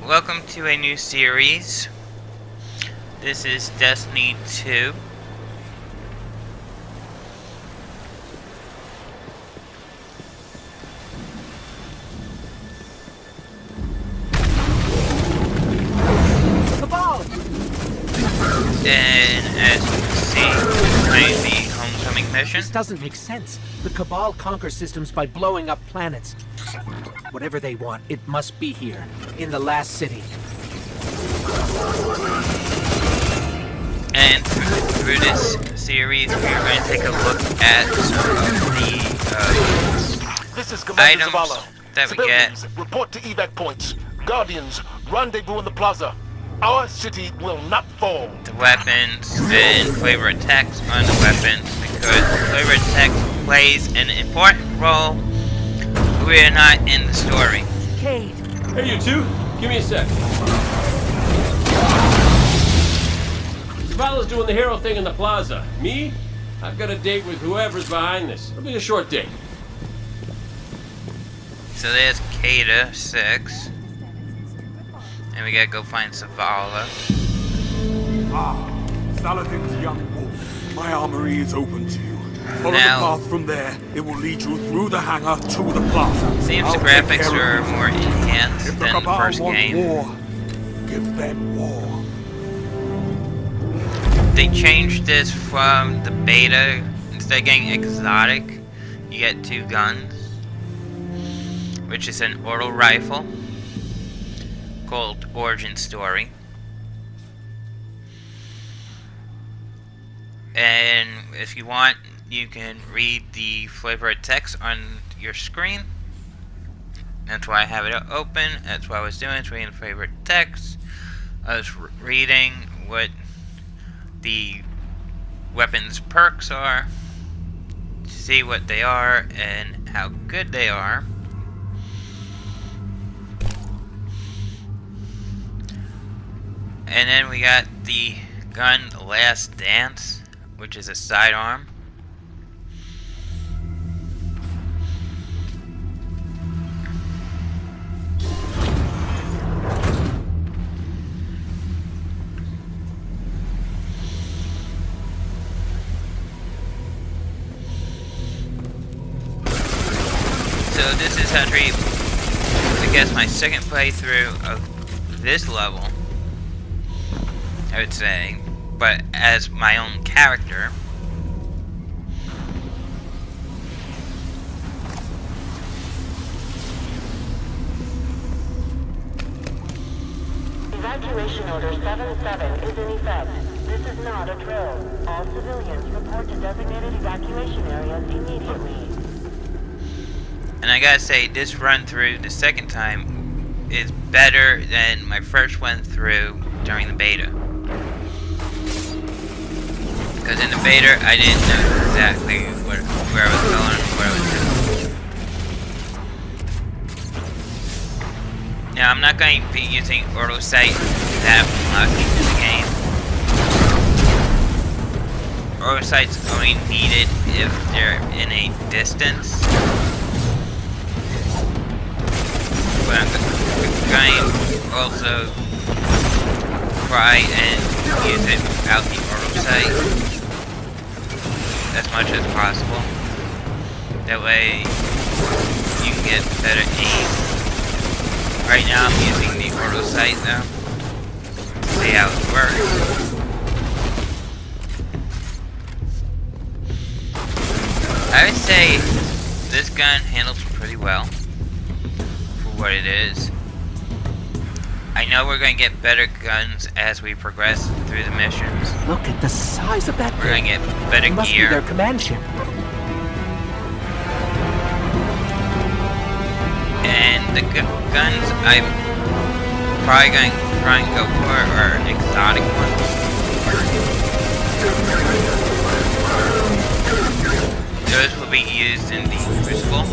Welcome to a new series. This is Destiny 2. And as you can see, playing the homecoming mission. This doesn't make sense. The Cabal conquer systems by blowing up planets. Whatever they want, it must be here, in the last city. And through this series, we're going to take a look at some of the This is Commander items Zavala. that we get. Civilians, report to evac points. Guardians, rendezvous in the plaza. Our city will not fall. The weapons and flavor of text on the weapons, because flavor of text plays an important role. We are not in the story. Cade! Hey, you two! Give me a sec. Zavala's doing the hero thing in the plaza. Me? I've got a date with whoever's behind this. It'll be a short date. So there's Kata 6. And we gotta go find Zavala. Ah, Saladin's young wolf. My armory is open to you. Follow Now- the path from there. It will lead you through the hangar to the plaza. Seems I'll the take graphics care are of you. more enhanced If the than the Cabal first want game. war, give them war. They changed this from the beta. Instead of getting exotic, you get 2 guns, which is an auto rifle called Origin Story. And if you want, you can read the flavor of text on your screen. That's why I have it open. That's what I was doing, reading the flavor of text. I was reading what the weapons perks are, to see what they are and how good they are. And then we got the gun Last Dance, which is a sidearm. So this is actually, I guess, my second playthrough of this level, I would say, but as my own character. Evacuation order 77 is in effect. This is not a drill. All civilians report to designated evacuation areas immediately. And I gotta say, this run through the second time is better than my first one through during the beta. Because in the beta, I didn't know exactly where I was going, what I was doing. Now, I'm not going to be using auto sight that much in the game. Auto sight's only needed if they're in a distance. But I'm going to also try and use it without the auto sight as much as possible. That way you can get better aim. Right now I'm using the auto sight though. See how it works. I would say this gun handles pretty well for what it is. I know we're going to get better guns as we progress through the missions. Look at the size of that We're going thing. to get better It must be gear. their command ship. And the guns I'm probably going to try and go for are exotic ones. Those will be used in the Crucible.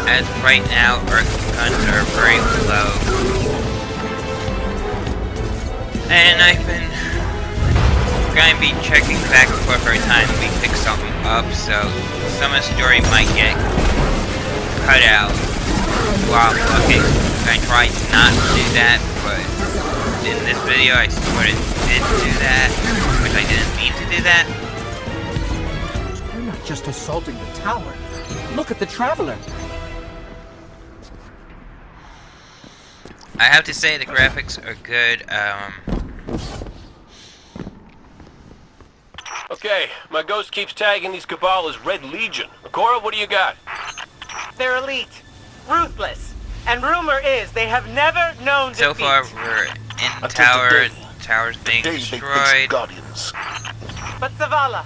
As right now, our guns are very low. And I've been gonna be checking back and forth every time we pick something up, so some of the story might get cut out while I'm looking. I tried not to do that, but in this video I sort of did do that, which I didn't mean to do that. They're not just assaulting the tower. Look at the Traveler. I have to say the graphics are good. Okay, my ghost keeps tagging these Cabal as Red Legion. Cora, what do you got? They're elite, ruthless, and rumor is they have never known defeat. So far we're in Until tower. today. Tower's being They face destroyed. Guardians. But Zavala,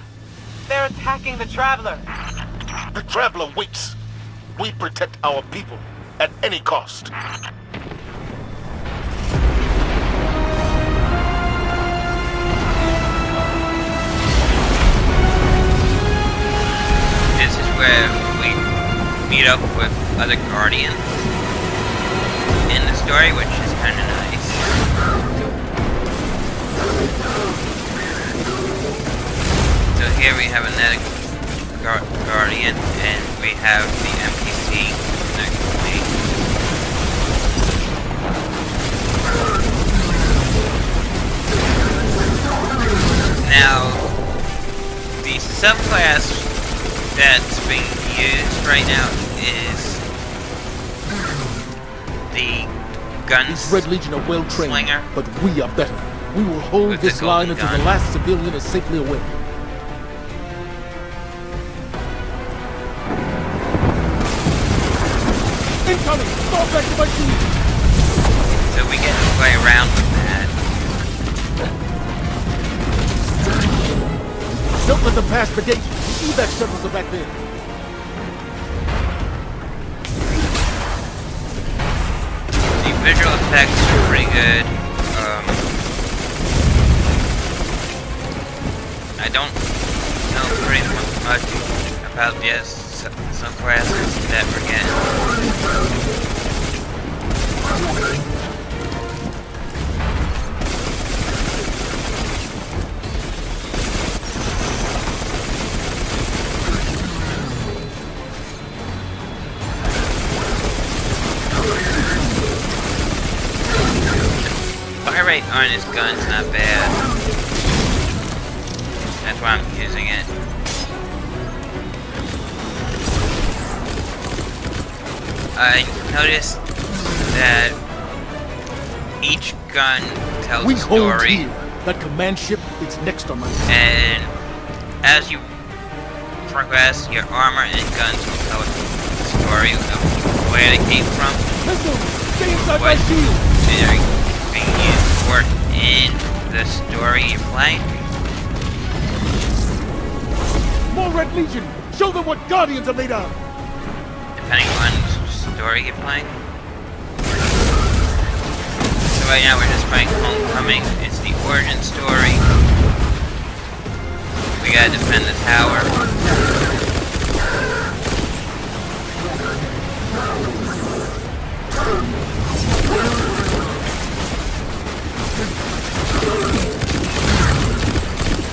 they're attacking the Traveler. The Traveler waits. We protect our people at any cost. This is where we meet up with other Guardians in the story, which is kind of nice. So here we have another Guardian, and we have the NPC next to me. Now, the subclass that's being used right now is the These Red Legion are well trained, Slinger. but we are better. We will hold With the this line golden until the gun. last civilian is safely away. Incoming! Fall back to my team! So we get to play around with that. Don't let them pass the gate. The evac shuttles are back there. The visual effects are pretty good. I don't know pretty much about the some classes that we're getting. Fire rate on his gun's not bad. That's why I'm using it. I noticed that each gun tells We a hold story, here. That command ship is next on my list. and as you progress, your armor and guns will tell a story of where they came from, Pistol, stay inside my what shield! they're being used for in the story you're playing. More Red Legion! Show them what Guardians are made of! Depending on the story you're playing. So right now we're just playing Homecoming. It's the origin story. We gotta defend the tower.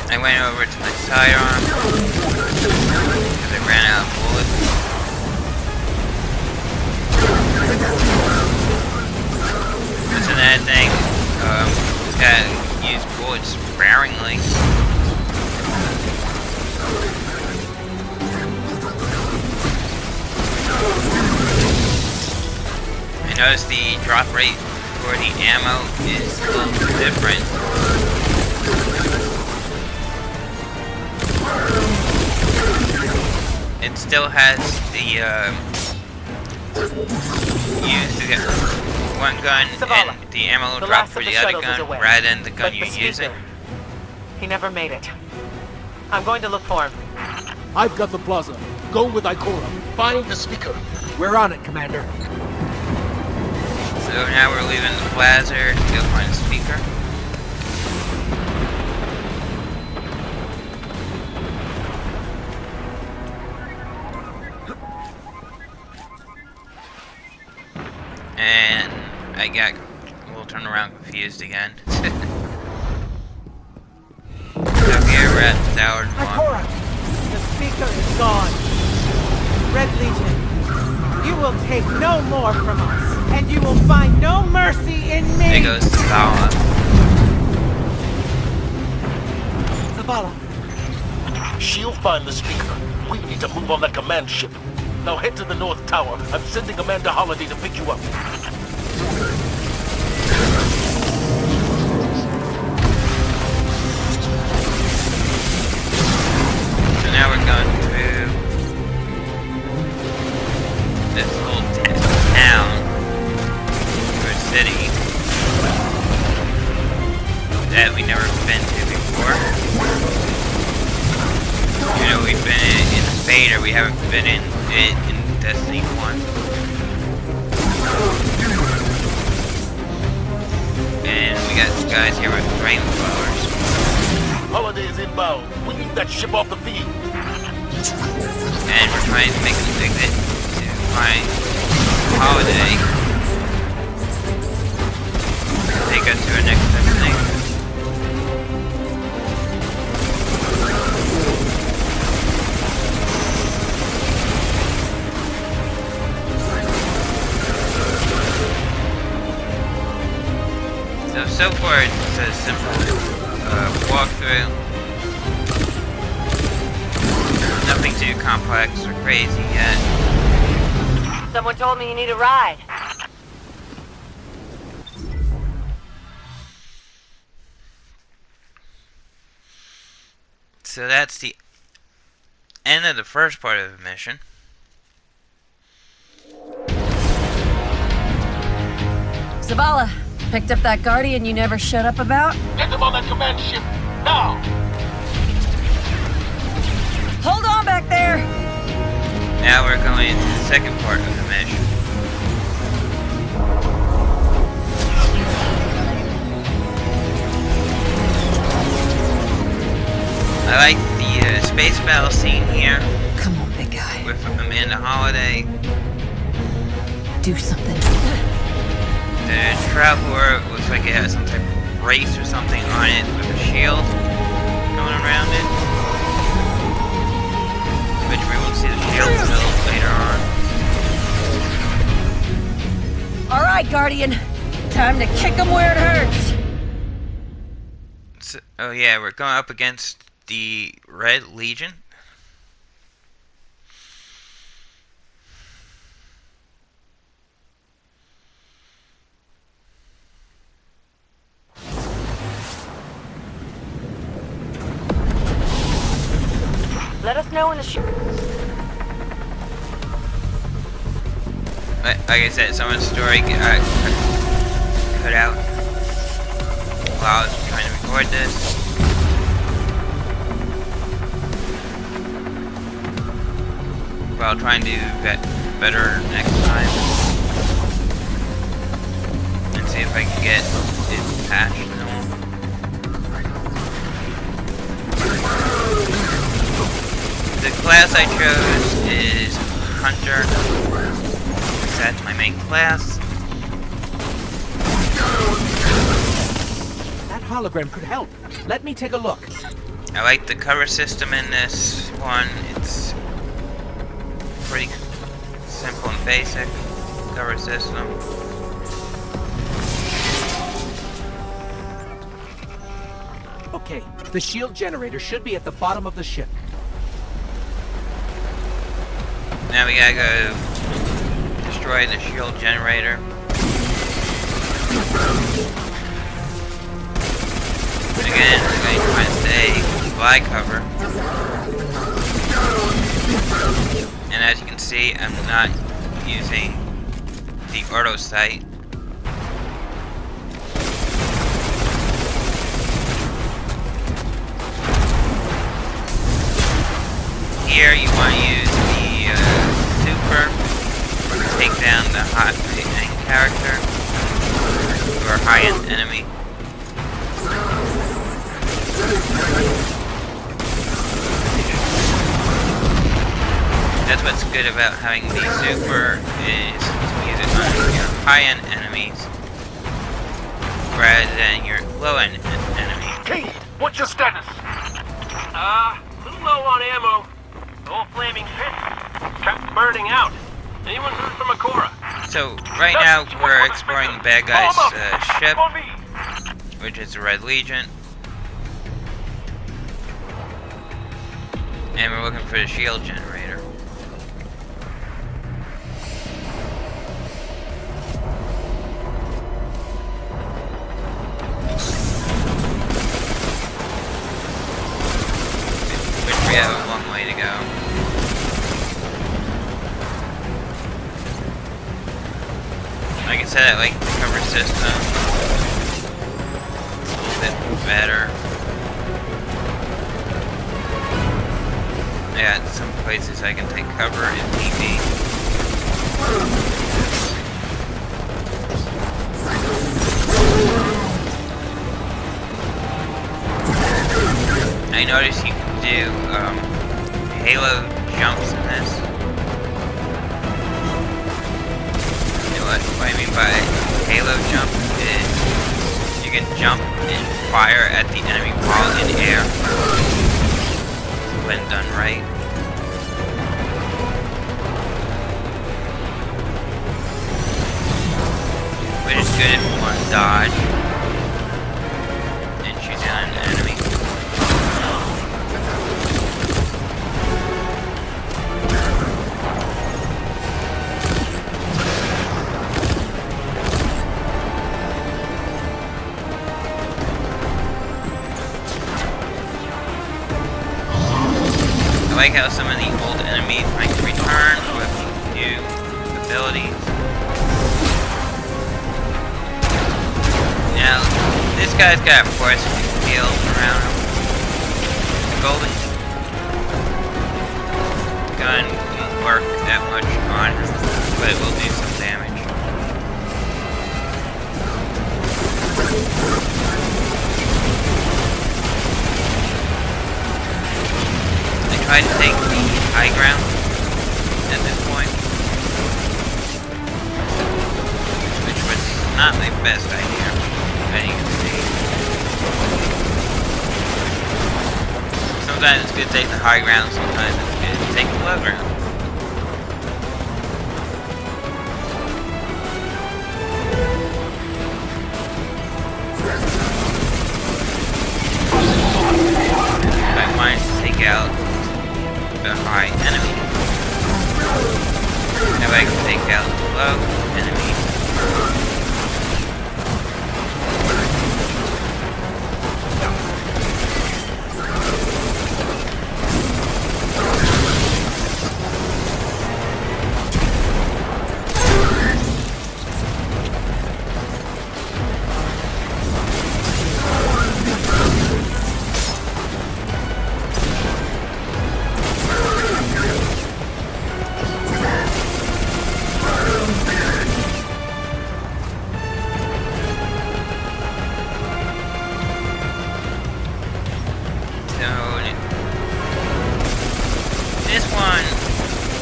I went over to my sidearm because I ran out of bullets. That's another thing. Gotta use bullets sparingly. I noticed the drop rate for the ammo is a little different. It still has the use to get one gun Zavala, and the ammo will the drop last for of the the other shuttles is gun away. rather than the gun But you're the using. speaker, he never made it. I'm going to look for him. I've got the plaza. Go with Ikora. Find the speaker. We're on it, Commander. So now we're leaving the plaza to go find a speaker. And I got a little turned around confused again. So here we're at Tower 1. Ikora, the speaker is gone. Red Legion, you will take no more from us, and you will find no mercy in me. There goes Zavala. Zavala, She'll find the speaker. We need to move on that command ship. Now head to the North Tower. I'm sending Amanda Holiday to pick you up. So now we're going through this little town, or city, that we never been to before. You know, we've been in Vader, we haven't been in it in Destiny 1. And we got guys here with flamethrowers. Holiday is inbound. We need that ship off the field. And we're trying to make an exit to find Holiday. Take us to our next destination. So far it's a simple walkthrough. Nothing too complex or crazy yet. Someone told me you need a ride. So that's the end of the first part of the mission. Zavala, picked up that Guardian you never showed up about? Get them on that command ship, now! Hold on back there! Now we're going into the second part of the mission. I like the space battle scene here. Come on, big guy. With Amanda Holiday. Do something. The Traveler looks like it has some type of brace or something on it with a shield going around it. Which we will see the shield build later on. Alright, Guardian. Time to kick him where it hurts. So, oh yeah, we're going up against the Red Legion. Let us know when the ship... Like I said, someone's story got cut out while I was trying to record this. But I'll try and do that better next time. And see if I can get it patched. The class I chose is Hunter. That's my main class. That hologram could help. Let me take a look. I like the cover system in this one. It's pretty simple and basic cover system. Okay, the shield generator should be at the bottom of the ship. Now we gotta go destroy the shield generator. And again, we're going to try and stay fly cover. And as you can see, I'm not using the auto sight. Here you want to use the super to take down the high-end character or high-end enemy. That's what's good about having the super is to use it on your high-end enemies rather than your low-end enemy. Kate, what's your status? A little low on ammo. The old flaming pit kept burning out. Anyone heard from Akora? So, right now, we're exploring the bad guy's ship, which is the Red Legion. And we're looking for the shield generator. Which we have a long way to go. Like I said, I like the cover system. It's a little bit better. I got some places I can take cover in TV. I noticed you can do halo jumps in this. What I mean by halo jump is you can jump and fire at the enemy while in air when done right. Which is good if you want to dodge and shoot down an enemy. I like how some of the old enemies might return with new abilities. Now, this guy's got a force field around him. The golden gun won't work that much on him, but it will do some damage. Try to take the high ground at this point, which was not my best idea, as you can see. Sometimes it's good to take the high ground, sometimes it's good to take the low ground. If I wanted to take out the high enemy, now I can take out the low enemy.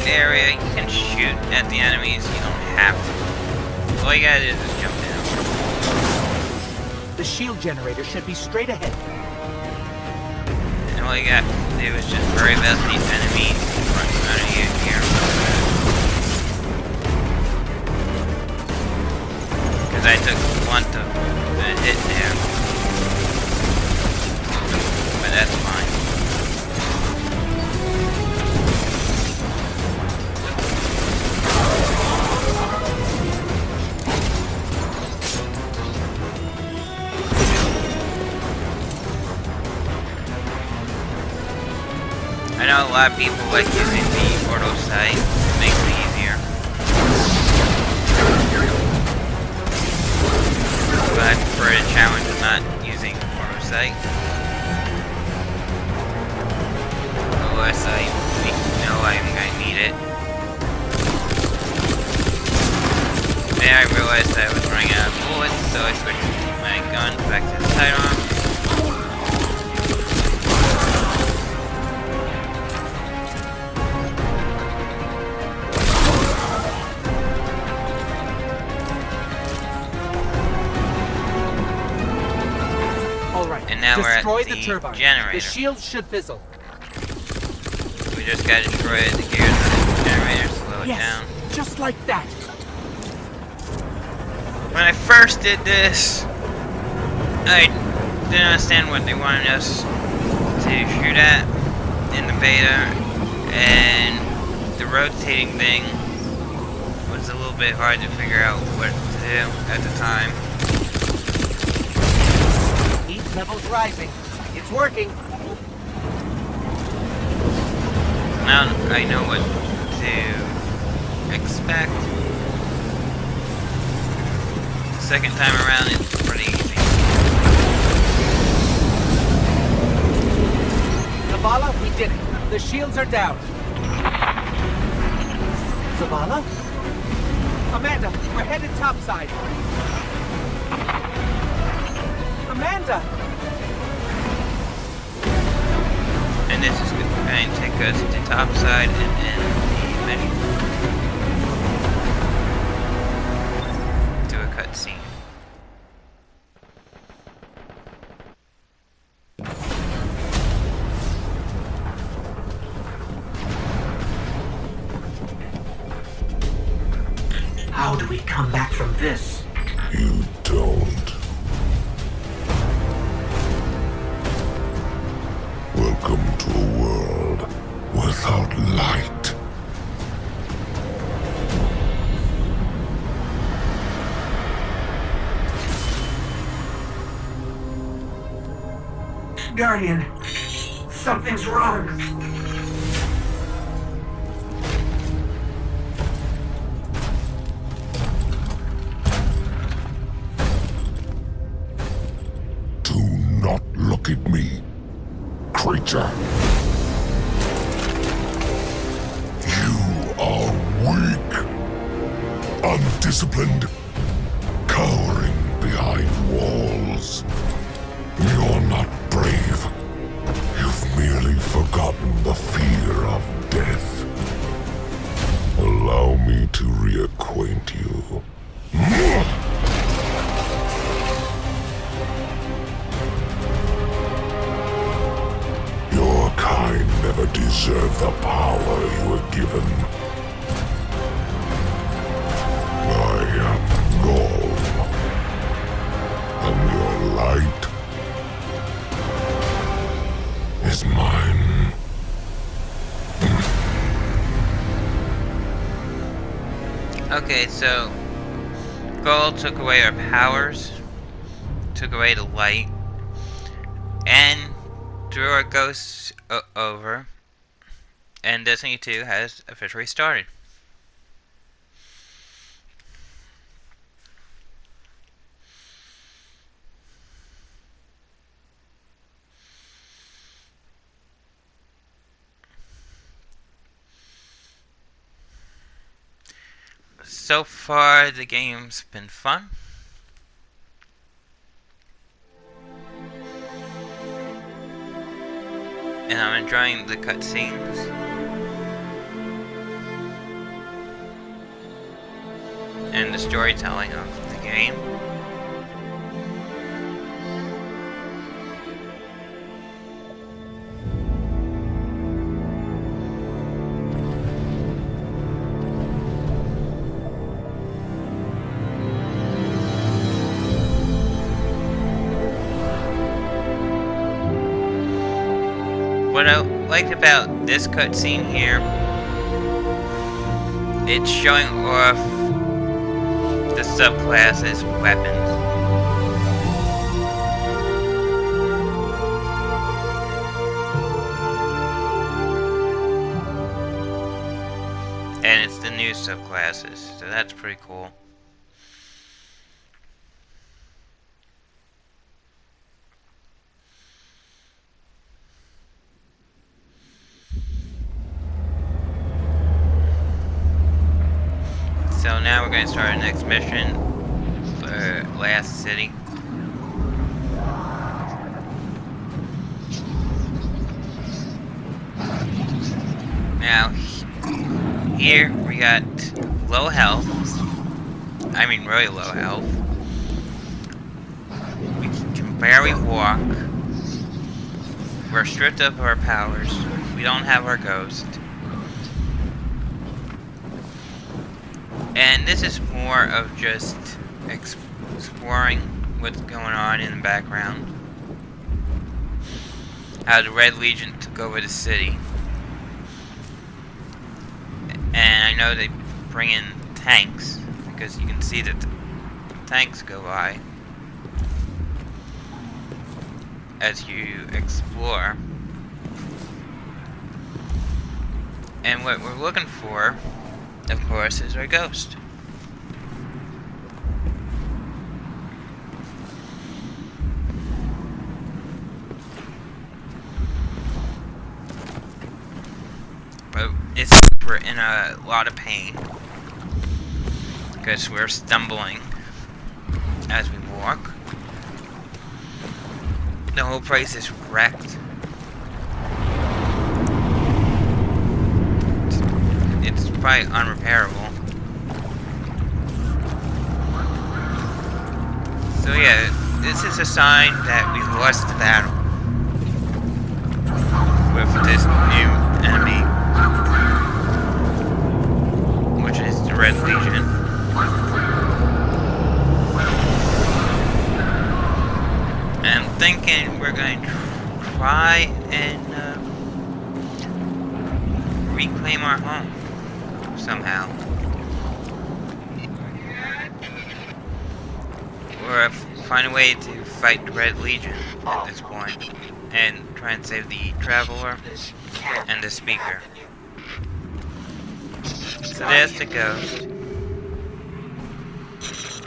Area, you can shoot at the enemies, you don't have to. All you gotta do is just jump down. The shield generator should be straight ahead. And all you got to do is just worry about these enemies running out of you here. Because I took blunt of the hit there. But that's fine. I know a lot of people like using the auto sight, it makes it easier. But I prefer the challenge of not using auto sight. Unless I know I need it. Then I realized I was running out of bullets, so I switched my gun back to the sidearm. All right, And now Destroy we're at the the turbine. generator. The shields should fizzle. We just gotta destroy the gears of the generator, slow it Yes, down. just like that. When I first did this, I didn't understand what they wanted us to shoot at in the beta, and the rotating thing was a little bit hard to figure out what to do at the time. Heat level's rising. It's working. Now I know what to expect. The second time around, it's pretty easy. Zavala, we did it. The shields are down. Zavala? Amanda, we're headed topside. Amanda! And this is going to take us to topside and end the mission. Do a cutscene. How do we come back from this? You don't. Welcome to a world without light. Guardian, something's wrong. Do not look at me, creature. You are weak, undisciplined, cowering behind walls. You're not brave. You've merely forgotten the fear of death. Allow me to reacquaint you. Your kind never deserved the power you were given. I am Gaul, and your light is mine. Okay, so Gaul took away our powers, took away the light, and threw our ghosts over, and Destiny 2 has officially started. So far, the game's been fun. And I'm enjoying the cutscenes. And the storytelling of the game. What I liked about this cutscene here, it's showing off the subclasses' weapons. And it's the new subclasses, so that's pretty cool. So now we're going to start our next mission for Last City. Now, here we got low health. I mean really low health. We can barely walk. we're stripped of our powers. We don't have our ghost. And this is more of just exploring what's going on in the background. How the Red Legion took over the city. And I know they bring in tanks, because you can see that the tanks go by as you explore. And what we're looking for, of course, is our ghost. But we're in a lot of pain because we're stumbling as we walk. The whole place is wrecked. It's probably unrepairable. So yeah, this is a sign that we lost the battle with this new enemy, which is the Red Legion. And I'm thinking we're going to try and reclaim our home somehow. Or find a way to fight the Red Legion at this point and try and save the Traveler and the Speaker. So there's the ghost.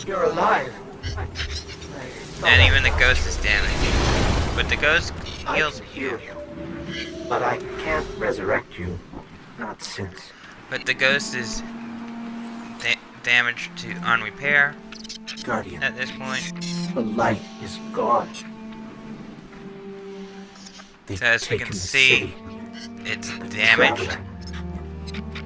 You're alive. And even the ghost is damaged. But the ghost heals you. But I can't resurrect you. Not since. But the ghost is damaged to on repair Guardian, at this point. the light is gone. So as we can see, it's damaged.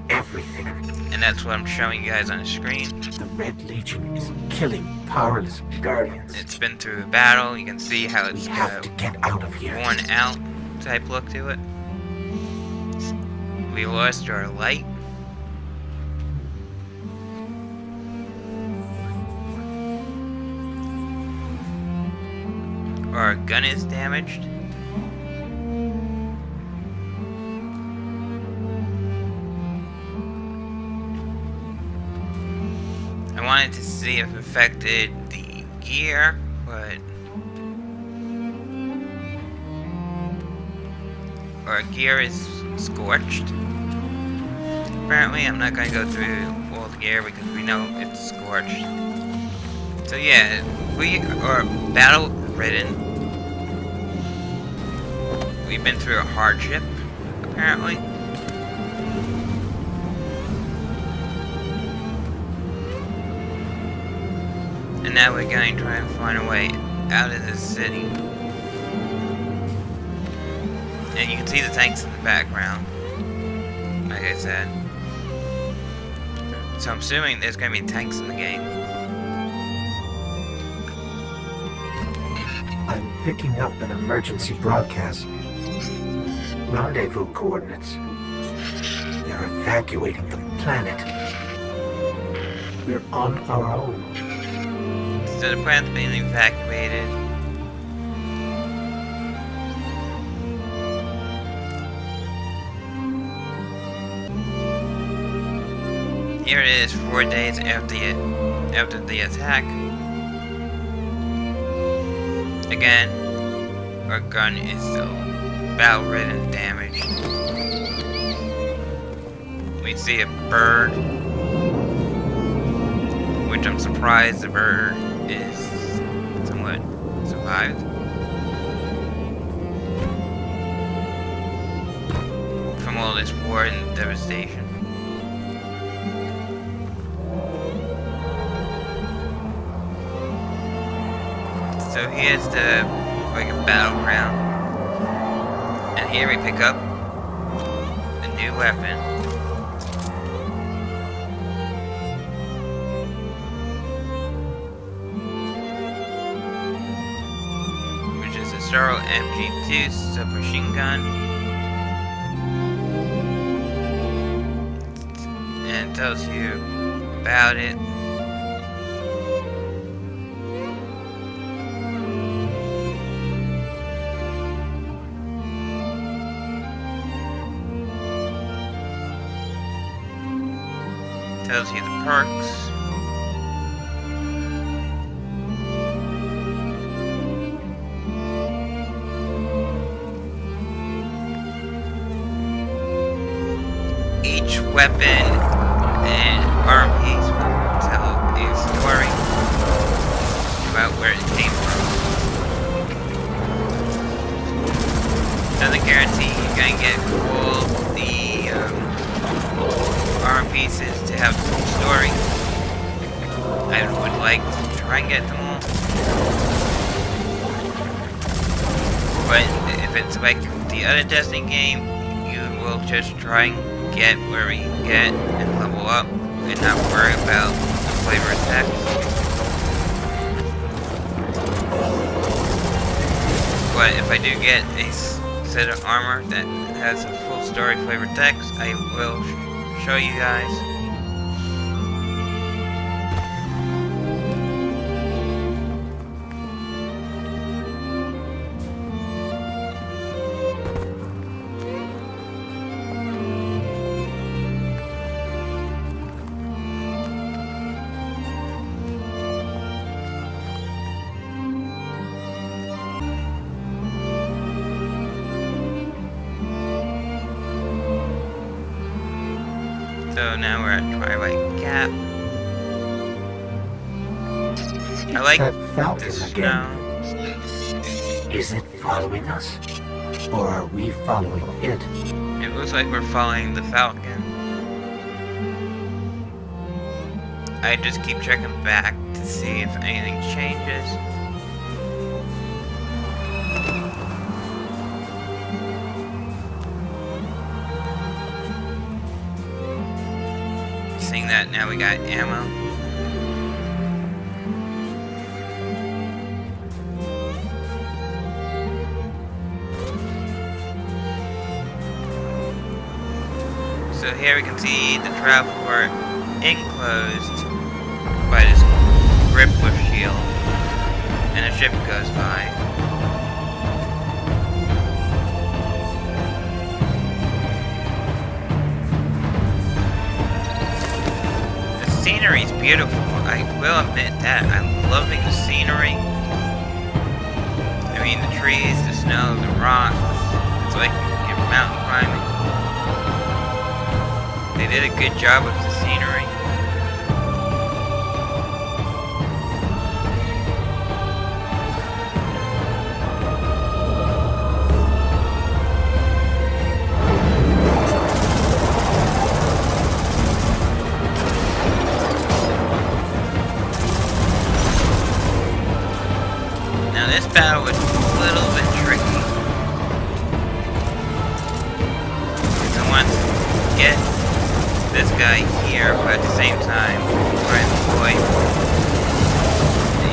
Everything. And that's what I'm showing you guys on the screen. The Red Legion is killing powerless Guardians. It's been through a battle. You can see how it's We have to get out of here. worn out type look to it. We lost our light. Our gun is damaged. I wanted to see if it affected the gear, but our gear is scorched. Apparently, I'm not going to go through all the gear because we know it's scorched. So yeah, we are battle-ridden. We've been through a hardship, apparently. And now we're going to try and find a way out of this city. And you can see the tanks in the background, like I said. So I'm assuming there's going to be tanks in the game. I'm picking up an emergency broadcast. Rendezvous coordinates. They're evacuating the planet. We're on our own. So the planet's being evacuated. Here it is, 4 days after the attack. Again, our gun is still battle-ridden, damaged. We see a bird, which I'm surprised the bird is somewhat survived. From all this war and devastation. So here's the, like a battleground. And here we pick up a new weapon. Which is a Starro MG2 submachine gun. And it tells you about it. Tells you the perks. Each weapon and arm piece will tell a story about where it came from. Doesn't guarantee you're gonna get all the arm pieces to have the full story. I would like to try and get them all. But if it's like the other Destiny game, you will just try and get where you can get and level up and not worry about the flavor of text. But if I do get a set of armor that has a full story flavor text, I will show you guys. So now we're at Twilight Gap. I like that the Falcon snow. again. Is it following us? Or are we following it? It looks like we're following the Falcon. I just keep checking back to see if anything changes. Seeing that now we got ammo. So here we can see the travel port enclosed by this grip-lift shield, and a ship goes by. The scenery is beautiful, I will admit that. I'm loving the scenery. I mean, the trees, the snow, the rocks. It's like you're mountain climbing. They did a good job with the scenery. Now this battle was a little bit tricky. I want to get this guy here, but at the same time, try and avoid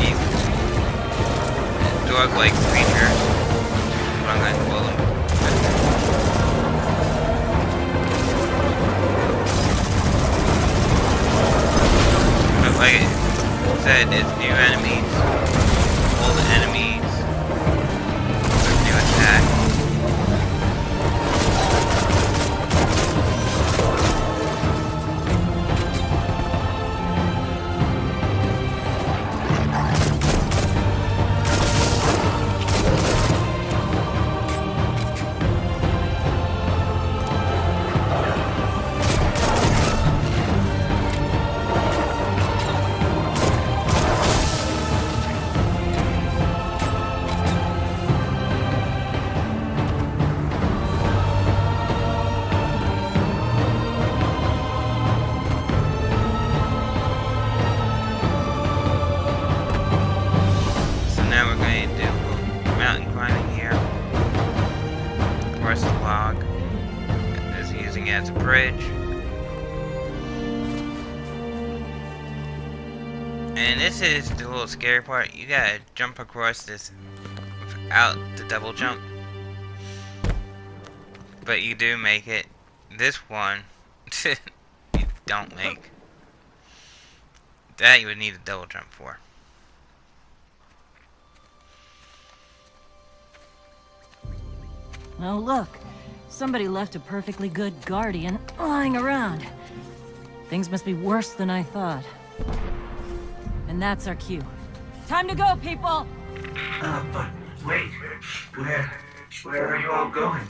these dog-like creatures. What I'm gonna call them. But like I said, it's new enemies, old enemies, new attacks. As a bridge. And this is the little scary part. You gotta jump across this out the double jump. But you do make it. This one, you don't make. That you would need a double jump for. Oh, look. Somebody left a perfectly good Guardian lying around. Things must be worse than I thought. And that's our cue. Time to go, people! But wait. Where are you all going?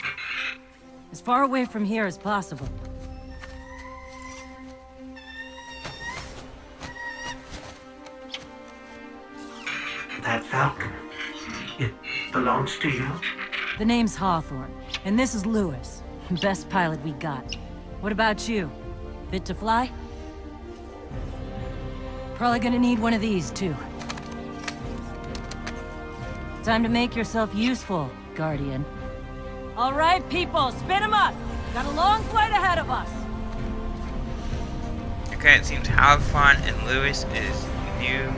As far away from here as possible. That Falcon. It belongs to you? The name's Hawthorne, and this is Lewis. Best pilot we got. What about you? Fit to fly? Probably gonna need one of these, too. Time to make yourself useful, Guardian. All right, people, spin 'em up! Got a long flight ahead of us! Okay, it seems Hawthorne and Lewis is new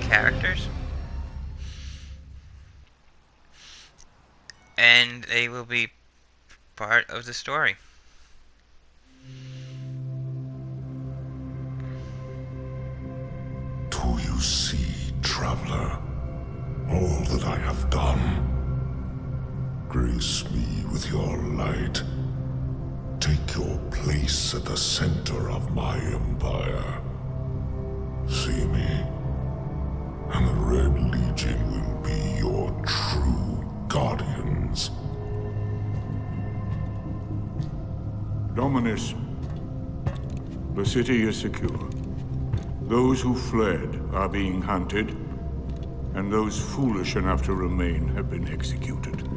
characters. And they will be part of the story. Do you see, traveler, all that I have done? Grace me with your light. Take your place at the center of my empire. See me, and the Red Legion will be your true guardians. Dominus, the city is secure. Those who fled are being hunted, and those foolish enough to remain have been executed.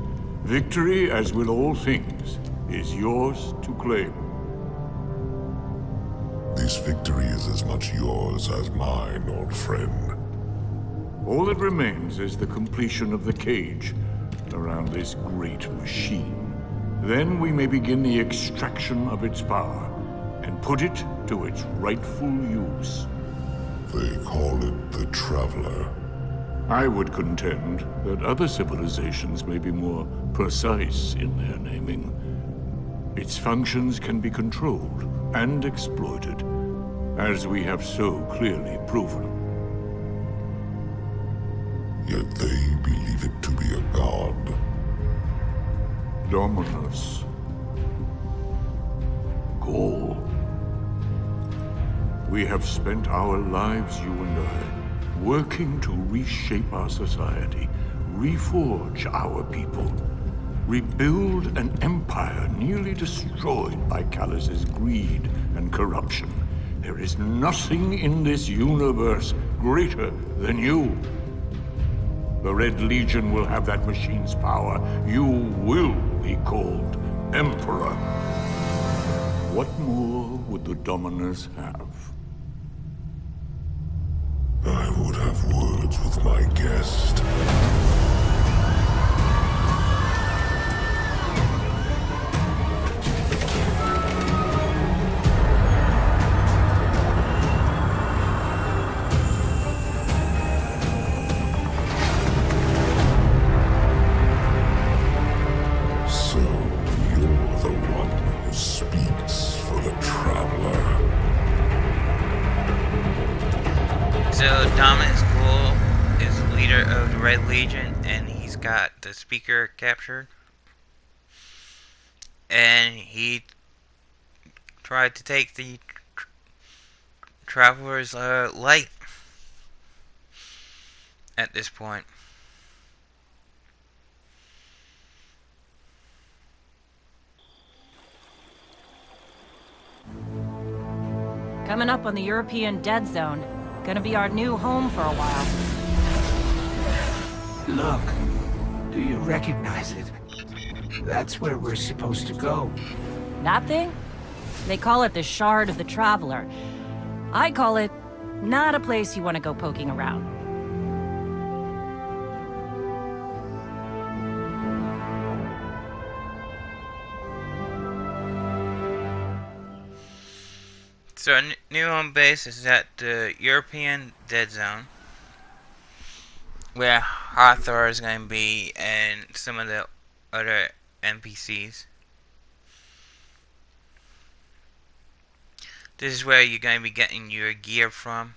Victory, as with all things, is yours to claim. This victory is as much yours as mine, old friend. All that remains is the completion of the cage around this great machine. Then we may begin the extraction of its power and put it to its rightful use. They call it the Traveler. I would contend that other civilizations may be more precise in their naming. Its functions can be controlled and exploited, as we have so clearly proven. Yet they believe it to be a god. Dominus. Gaul. We have spent our lives, you and I, working to reshape our society, reforge our people, rebuild an empire nearly destroyed by Callus's greed and corruption. There is nothing in this universe greater than you. The Red Legion will have that machine's power. You will be called Emperor. What more would the Dominus have? I would have words with my guest. So, you're the one who speaks for the Traveler. So Dominus Ghoul is leader of the Red Legion, and he's got the speaker captured. And he tried to take the Traveler's light at this point. Coming up on the European Dead Zone. Gonna be our new home for a while. Look, do you recognize it? That's where we're supposed to go. That thing? They call it the Shard of the Traveler. I call it not a place you want to go poking around. So our new home base is at the European Dead Zone. where Hathor is going to be and some of the other NPCs. This is where you're going to be getting your gear from.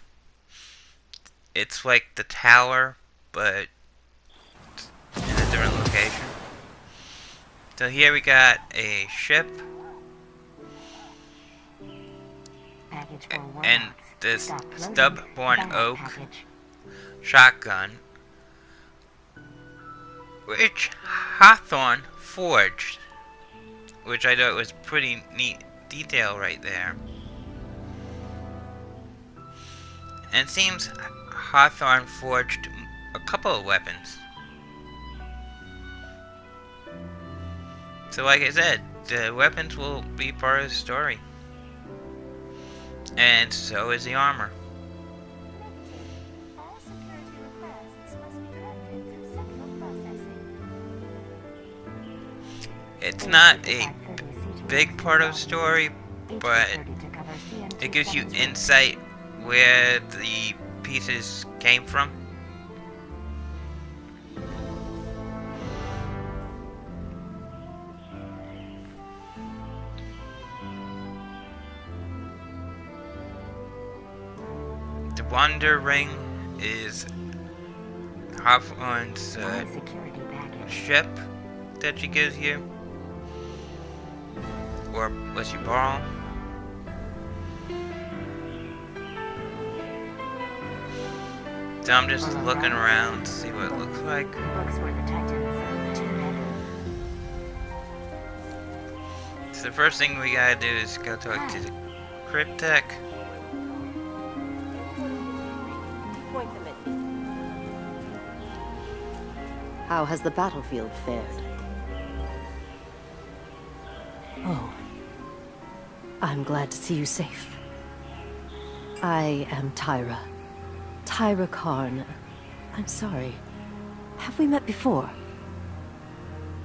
It's like the tower, but in a different location. So here we got a ship. And this Stubborn Oak shotgun, which Hawthorne forged, which I thought was pretty neat detail right there. And it seems Hawthorne forged a couple of weapons. So like I said, the weapons will be part of the story. And so is the armor. It's not a big part of the story, but it gives you insight where the pieces came from. The Wonder Ring is Hawthorne's ship that she gives you, or lets you borrow. So I'm just looking around to see what it looks like. So the first thing we gotta do is go talk to the Cryptek. How has the battlefield fared? Oh. I'm glad to see you safe. I am Tyra. Tyra Karn. I'm sorry. Have we met before?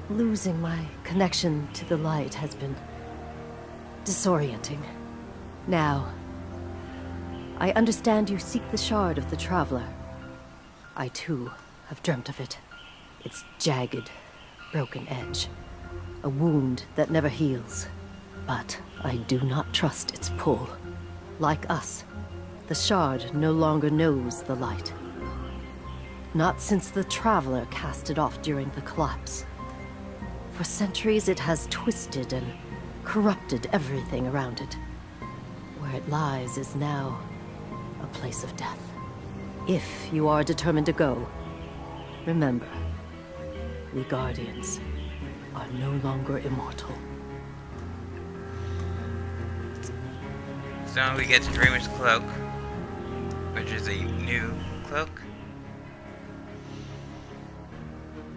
Losing my connection to the light has been disorienting. Now, I understand you seek the shard of the Traveler. I too have dreamt of it. Its jagged, broken edge. A wound that never heals. But I do not trust its pull. Like us, the shard no longer knows the light. Not since the Traveler cast it off during the collapse. For centuries it has twisted and corrupted everything around it. Where it lies is now a place of death. If you are determined to go, remember, we Guardians are no longer immortal. So we get to Dreamer's Cloak, which is a new cloak.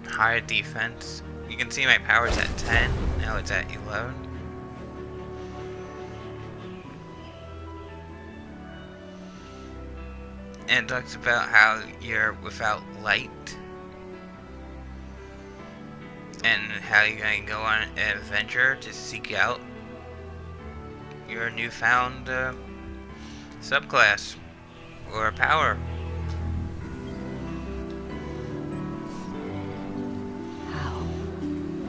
Higher defense. You can see my power's at 10, now it's at 11. And it talks about how you're without light. And how you're going to go on an adventure to seek out your newfound subclass or power.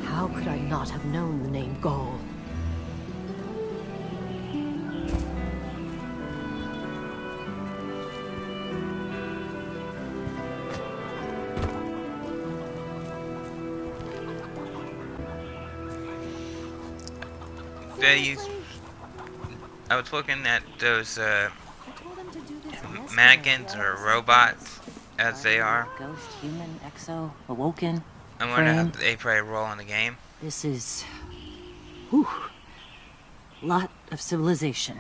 How could I not have known the name Gaul? I was looking at those mannequins or robots, as they are. Ghost, human, exo, awoken. I wonder how they play a role in the game. This is, whew, lot of civilization.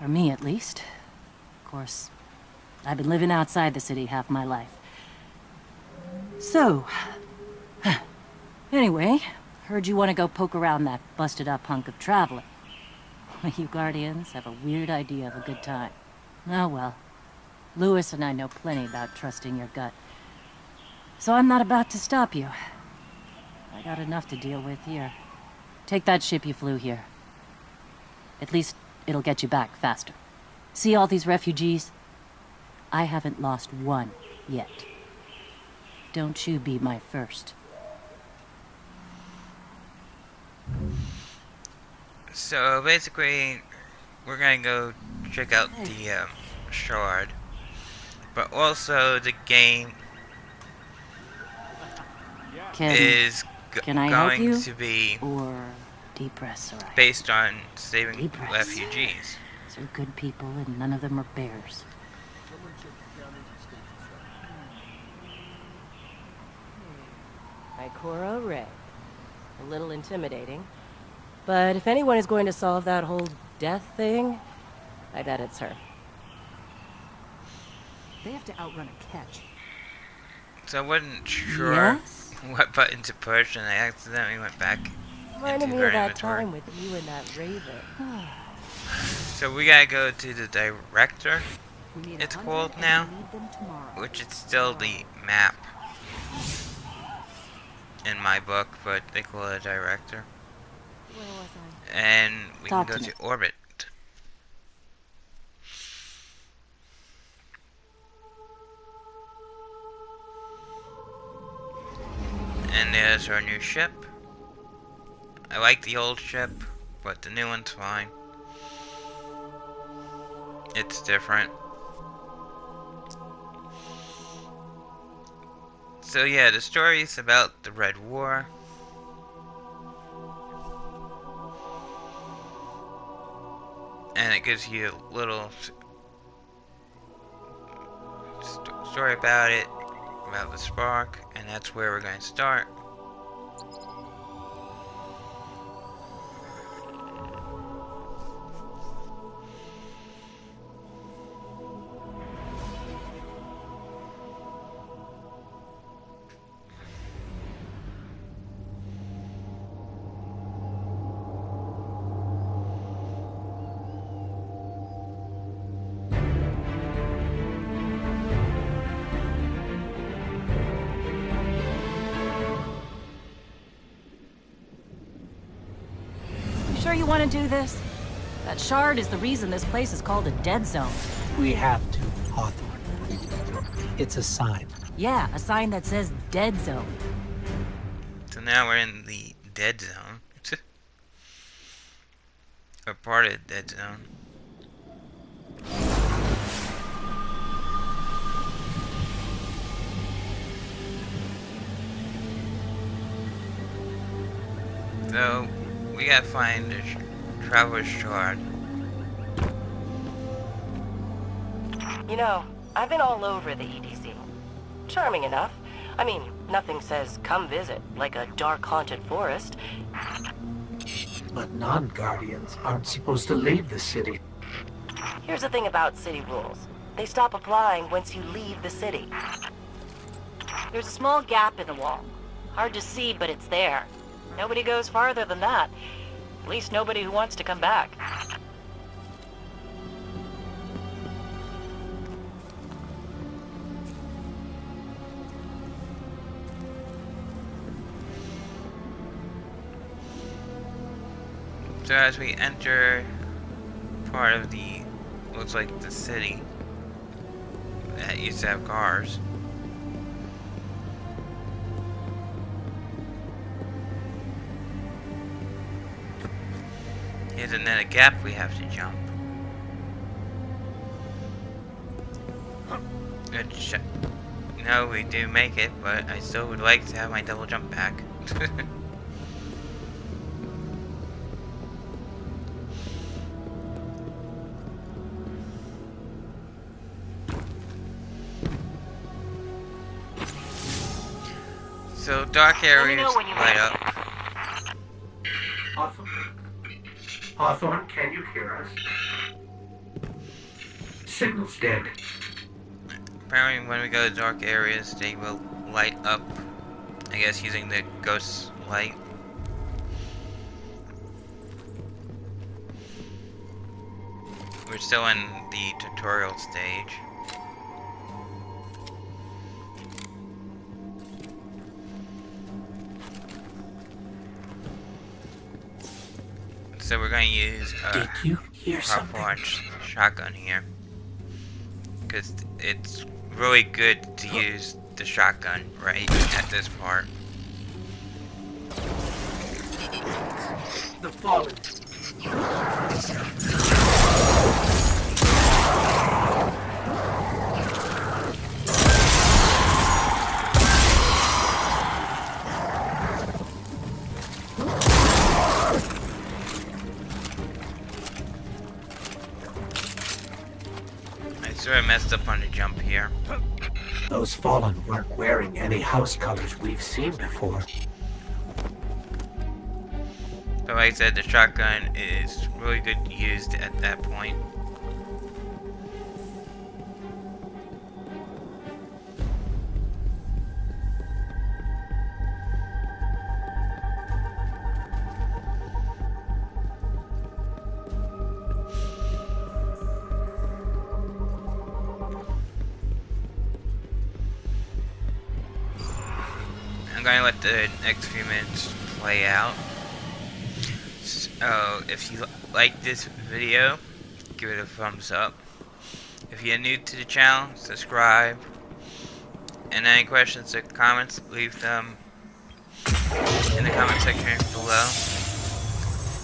For me, at least. Of course, I've been living outside the city half my life. So, anyway, heard you want to go poke around that busted-up hunk of Traveler. You Guardians have a weird idea of a good time. Oh well. Lewis and I know plenty about trusting your gut. So I'm not about to stop you. I got enough to deal with here. Take that ship you flew here. At least it'll get you back faster. See all these refugees? I haven't lost one yet. don't you be my first. So basically, we're gonna go check out the shard, but also the game is Can I help going you? to be Or depress Soraya? based on saving Depress. refugees. These are good people, and none of them are bears. Ikora Ray. A little intimidating. But if anyone is going to solve that whole death thing, I bet it's her. They have to outrun a catch. So I wasn't sure Yes? what button to push, and I accidentally went back Reminded into me her of that inventory. time with you and that raven. So we gotta go to the director, We need it's 100 called and now, we need them tomorrow. which is still the map in my book, but they call it a director. Where was I? And we Talk can to go me. to orbit. And there's our new ship. I like the old ship, but the new one's fine. It's different. So yeah, the story is about the Red War. And it gives you a little story about it, about the spark, and that's where we're going to start. You sure you want to do this? That shard is the reason this place is called a dead zone. We have to, Hawthorne. It's a sign. Yeah, a sign that says dead zone. So now we're in the dead zone. Or part of the dead zone. So, we gotta find the Traveler's Shard. You know, I've been all over the EDZ. Charming enough. I mean, nothing says come visit, like a dark haunted forest. But non-Guardians aren't supposed to leave the city. Here's the thing about city rules. They stop applying once you leave the city. There's a small gap in the wall. Hard to see, but it's there. Nobody goes farther than that. At least nobody who wants to come back. So as we enter part of the, looks like the city that used to have cars. Isn't that a gap we have to jump? Good shot. No, we do make it, but I still would like to have my double jump back. So dark areas light up. Hawthorne? Hawthorne, can you hear us? Signal's dead. Apparently when we go to dark areas, they will light up, I guess using the ghost light. We're still in the tutorial stage. So we're going to use Did you hear something? half-large shotgun here, because it's really good to use the shotgun right at this part. The fallen. I sort of messed up on the jump here. Those fallen weren't wearing any house colors we've seen before. But like I said, the shotgun is really good used at that point. I'm going to let the next few minutes play out. So, if you like this video, give it a thumbs up. If you're new to the channel, subscribe. And any questions or comments, leave them in the comment section below.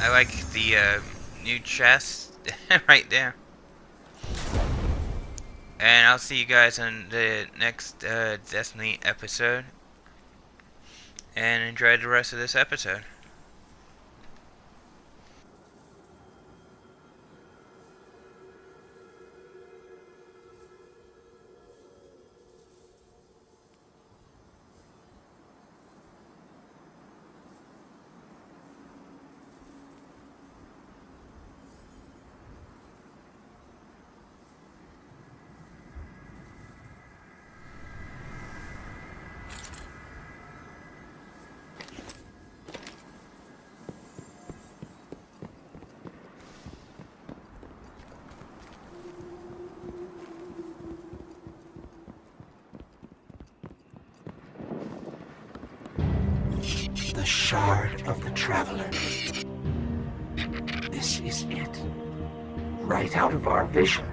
I like the new chest right there. And I'll see you guys in the next Destiny episode. And enjoy the rest of this episode. The Shard of the Traveler. This is it. Right out of our vision.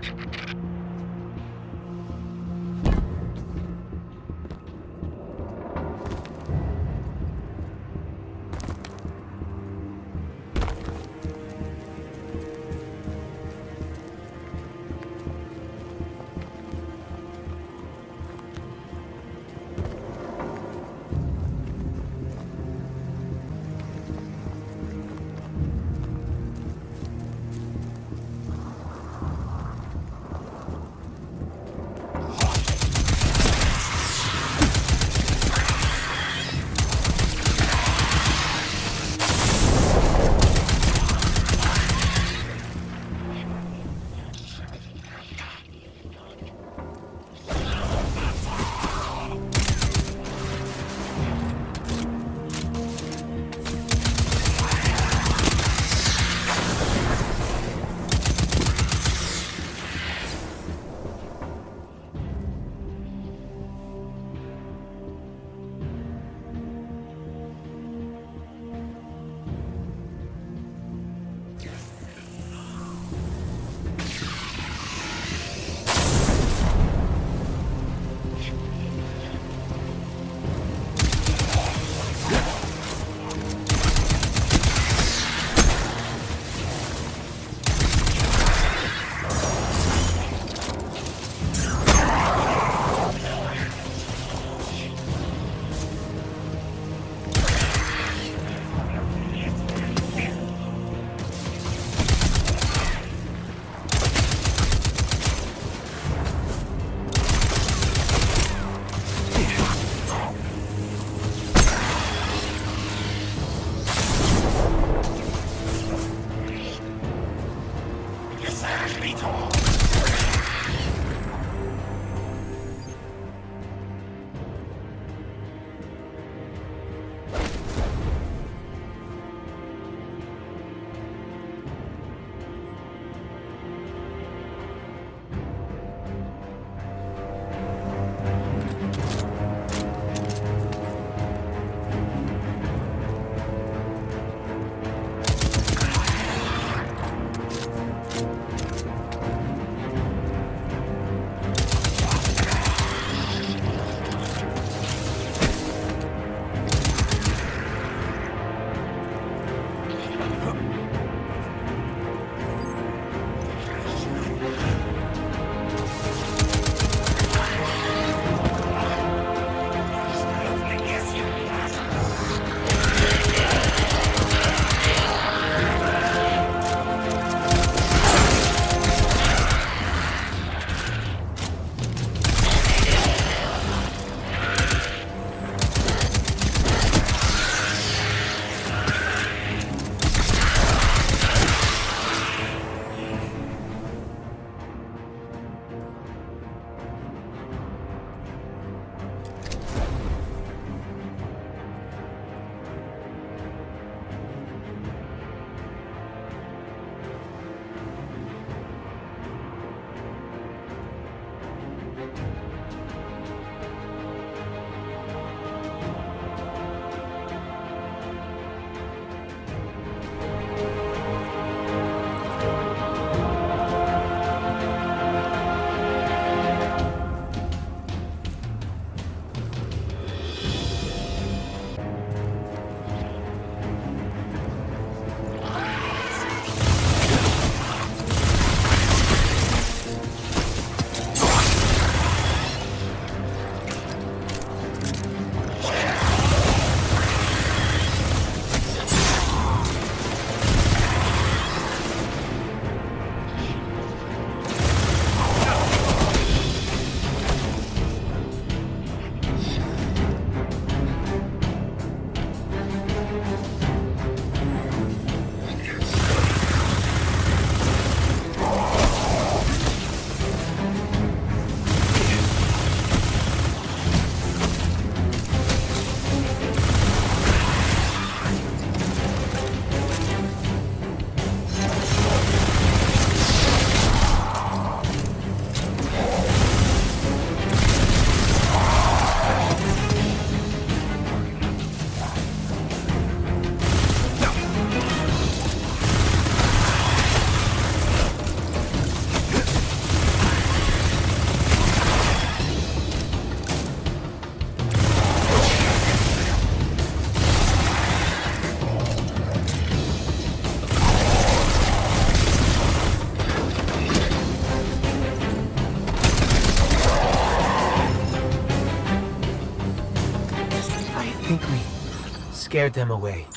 Scared them away.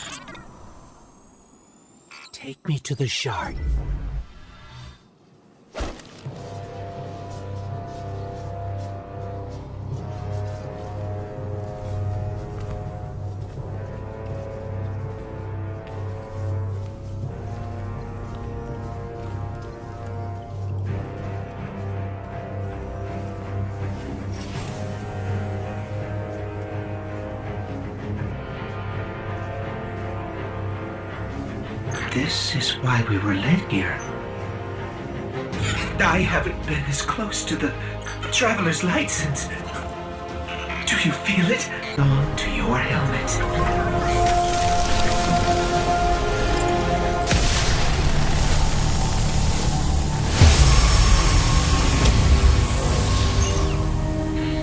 Take me to the shard. This is why we were led here. I haven't been as close to the Traveler's Light since... Do you feel it? On to your helmet.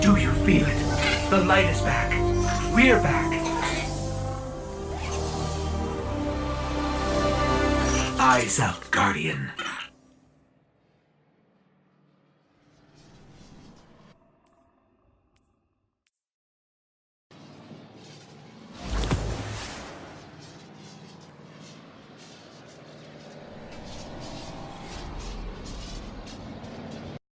Do you feel it? The light is back. We're back. Eyes up, Guardian.